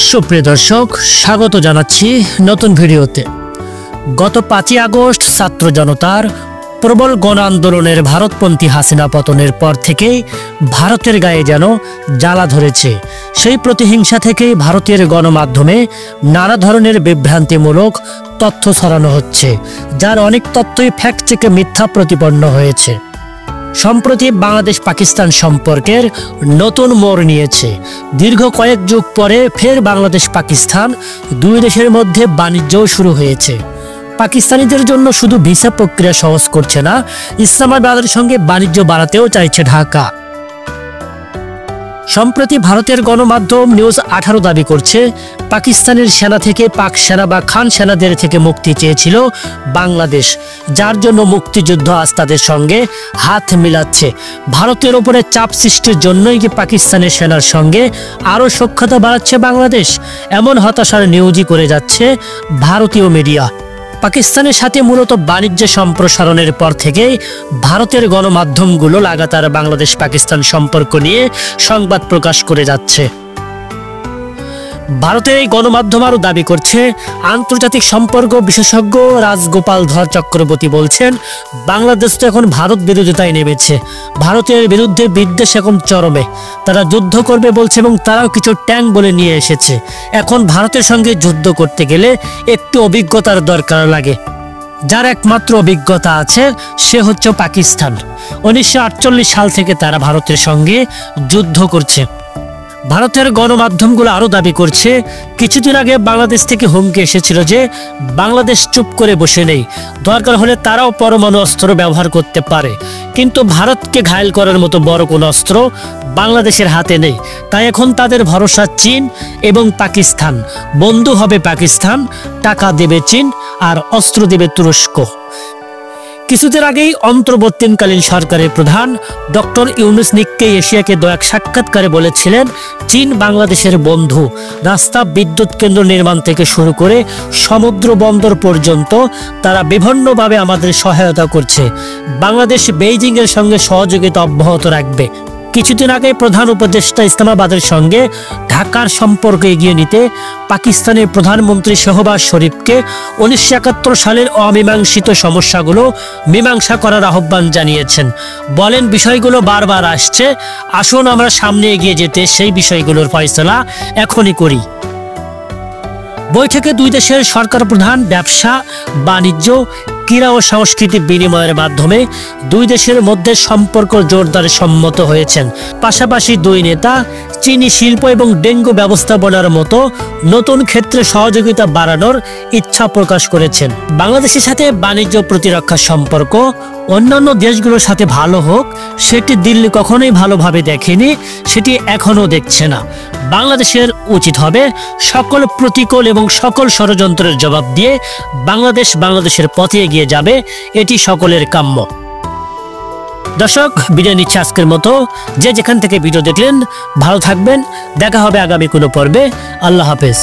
সুপ্রিয় দর্শক, স্বাগত জানাচ্ছি নতুন ভিডিওতে। গত 5ই আগস্ট ছাত্র জনতার প্রবল গণ আন্দোলনের ভারতপন্থী হাসিনা পতনের পর থেকেই ভারতের গায়ে যেন জ্বালা ধরেছে। সেই প্রতিহিংসা থেকেই ভারতের গণমাধ্যমে নানা ধরনের বিভ্রান্তিমূলক তথ্য ছড়ানো হচ্ছে, যার অনেক তথ্যই ফ্যাক্ট চেকে মিথ্যা প্রতিপন্ন হয়েছে। সম্প্রতি বাংলাদেশ পাকিস্তান সম্পর্কের নতুন মোড় নিয়েছে। দীর্ঘ কয়েক যুগ পরে ফের বাংলাদেশ পাকিস্তান দুই দেশের মধ্যে বাণিজ্যও শুরু হয়েছে। পাকিস্তানিদের জন্য শুধু ভিসা প্রক্রিয়া সহজ করছে না, ইসলামাবাদের সঙ্গে বাণিজ্য বাড়াতেও চাইছে ঢাকা। সম্প্রতি ভারতের গণমাধ্যম নিউজ 18 দাবি করছে, পাকিস্তানের সেনা থেকে পাক সেনা বা খান সেনাদের থেকে মুক্তি চেয়েছিল বাংলাদেশ, যার জন্য মুক্তিযুদ্ধ আজ তাদের সঙ্গে হাত মিলাচ্ছে। ভারতের ওপরে চাপ সৃষ্টির জন্যই কি পাকিস্তানের সেনার সঙ্গে আরও সখ্যতা বাড়াচ্ছে বাংলাদেশ? এমন হতাশার নিউজই করে যাচ্ছে ভারতীয় মিডিয়া। পাকিস্তানের সাথে মূলত বাণিজ্য সম্প্রসারণের পর থেকেই ভারতের গণমাধ্যমগুলো লাগাতার বাংলাদেশ পাকিস্তান সম্পর্ক নিয়ে সংবাদ প্রকাশ করে যাচ্ছে। ভারতের এই গণমাধ্যম আরও দাবি করছে, আন্তর্জাতিক সম্পর্ক বিশেষজ্ঞ রাজগোপাল ধর চক্রবর্তী বলছেন, বাংলাদেশ তো এখন ভারত বিরোধিতায় নেমেছে। ভারতের বিরুদ্ধে বিদ্বেষ এখন চরমে। তারা যুদ্ধ করবে বলছে এবং তারাও কিছু ট্যাঙ্ক বলে নিয়ে এসেছে। এখন ভারতের সঙ্গে যুদ্ধ করতে গেলে একটু অভিজ্ঞতার দরকার লাগে। যার একমাত্র অভিজ্ঞতা আছে সে হচ্ছে পাকিস্তান। 1948 সাল থেকে তারা ভারতের সঙ্গে যুদ্ধ করছে। ভারতের গণমাধ্যমগুলো আরও দাবি করছে, কিছুদিন আগে বাংলাদেশ থেকে হুমকি এসেছিল যে বাংলাদেশ চুপ করে বসে নেই, দরকার হলে তারাও পরমাণু অস্ত্র ব্যবহার করতে পারে। কিন্তু ভারতকে ঘায়েল করার মতো বড় কোনো অস্ত্র বাংলাদেশের হাতে নেই। তাই এখন তাদের ভরসা চীন এবং পাকিস্তান। বন্ধু হবে পাকিস্তান, টাকা দেবে চীন আর অস্ত্র দেবে তুরস্ক। কিছুদিন আগেই অন্তর্বর্তীকালীন সরকারের প্রধান ডক্টর ইউনুস নিক্কেই এশিয়াকে এক সাক্ষাৎকারে বলেছিলেন, চীন বাংলাদেশের বন্ধু। রাস্তা, বিদ্যুৎ কেন্দ্র নির্মাণ থেকে শুরু করে সমুদ্র বন্দর পর্যন্ত তারা বিভিন্নভাবে আমাদের সহায়তা করছে। বাংলাদেশ বেইজিংয়ের সঙ্গে সহযোগিতা অব্যাহত রাখবে। কিছুদিন আগে প্রধান উপদেষ্টা ইসলামাবাদের সঙ্গে ঢাকার সম্পর্ক এগিয়ে নিতে পাকিস্তানের প্রধানমন্ত্রী শাহবাজ শরীফকে 1971 সালের অমীমাংসিত সমস্যাগুলো মীমাংসা করার আহ্বান জানিয়েছেন। বলেন, বিষয়গুলো বারবার আসছে, আসুন আমরা সামনে এগিয়ে যেতে সেই বিষয়গুলোর ফয়সলা এখনই করি। বৈঠকে দুই দেশের সরকার প্রধান ব্যবসা, বাণিজ্য, ক্রীড়া ও সাংস্কৃতিক বিনিময়ের মাধ্যমে দুই দেশের মধ্যে সম্পর্ক জোরদারে সম্মত হয়েছেন। পাশাপাশি দুই নেতা চিনি শিল্প এবং ডেঙ্গু ব্যবস্থাপনার মতো নতুন ক্ষেত্রে সহযোগিতা বাড়ানোর ইচ্ছা প্রকাশ করেছেন। বাংলাদেশের সাথে বাণিজ্য প্রতিরক্ষা সম্পর্ক অন্যান্য দেশগুলোর সাথে ভালো হোক, সেটি দিল্লি কখনোই ভালোভাবে দেখেনি, সেটি এখনও দেখছে না। বাংলাদেশের উচিত হবে সকল প্রতিকূল এবং সকল ষড়যন্ত্রের জবাব দিয়ে বাংলাদেশের পথে এগিয়ে যাবে, এটি সকলের কাম্য। দর্শক, বিদায় নিচ্ছে আজকের মতো। যে যেখান থেকে ভিডিও দেখলেন ভালো থাকবেন, দেখা হবে আগামী কোনো পর্বে। আল্লাহ হাফেজ।